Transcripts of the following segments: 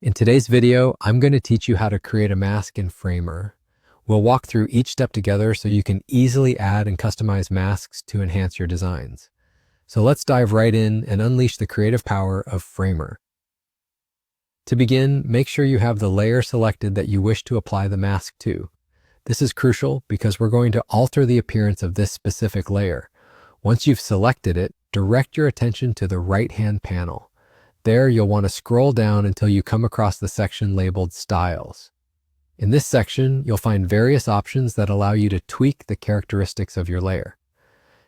In today's video, I'm going to teach you how to create a mask in Framer. We'll walk through each step together so you can easily add and customize masks to enhance your designs. So let's dive right in and unleash the creative power of Framer. To begin, make sure you have the layer selected that you wish to apply the mask to. This is crucial because we're going to alter the appearance of this specific layer. Once you've selected it, direct your attention to the right-hand panel. There, you'll want to scroll down until you come across the section labeled Styles. In this section, you'll find various options that allow you to tweak the characteristics of your layer.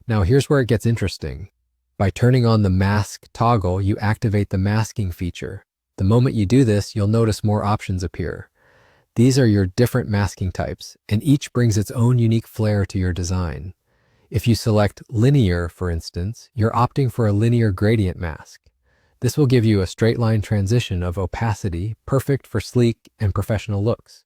Now, here's where it gets interesting. By turning on the Mask toggle, you activate the masking feature. The moment you do this, you'll notice more options appear. These are your different masking types, and each brings its own unique flair to your design. If you select Linear, for instance, you're opting for a linear gradient mask. This will give you a straight line transition of opacity, perfect for sleek and professional looks.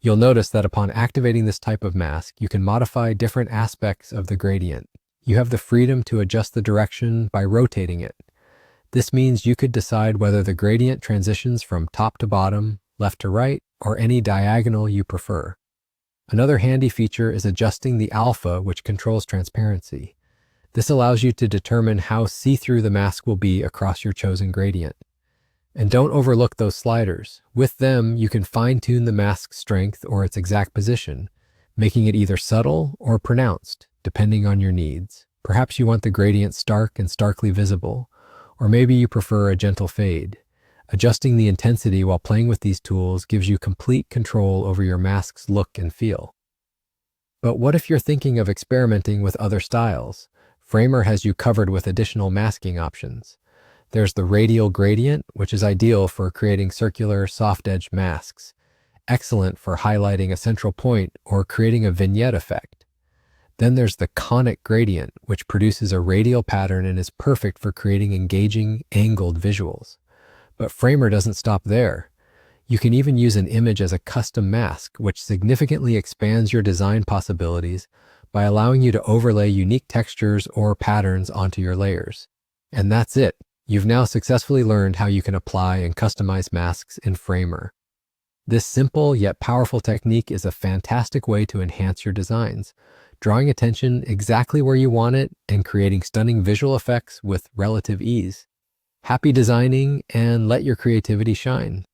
You'll notice that upon activating this type of mask, you can modify different aspects of the gradient. You have the freedom to adjust the direction by rotating it. This means you could decide whether the gradient transitions from top to bottom, left to right, or any diagonal you prefer. Another handy feature is adjusting the alpha, which controls transparency. This allows you to determine how see-through the mask will be across your chosen gradient. And don't overlook those sliders. With them, you can fine-tune the mask's strength or its exact position, making it either subtle or pronounced, depending on your needs. Perhaps you want the gradient stark and starkly visible, or maybe you prefer a gentle fade. Adjusting the intensity while playing with these tools gives you complete control over your mask's look and feel. But what if you're thinking of experimenting with other styles? Framer has you covered with additional masking options. There's the radial gradient, which is ideal for creating circular, soft-edged masks, excellent for highlighting a central point or creating a vignette effect. Then there's the conic gradient, which produces a radial pattern and is perfect for creating engaging, angled visuals. But Framer doesn't stop there. You can even use an image as a custom mask, which significantly expands your design possibilities by allowing you to overlay unique textures or patterns onto your layers. And that's it. You've now successfully learned how you can apply and customize masks in Framer. This simple yet powerful technique is a fantastic way to enhance your designs, drawing attention exactly where you want it and creating stunning visual effects with relative ease. Happy designing and let your creativity shine.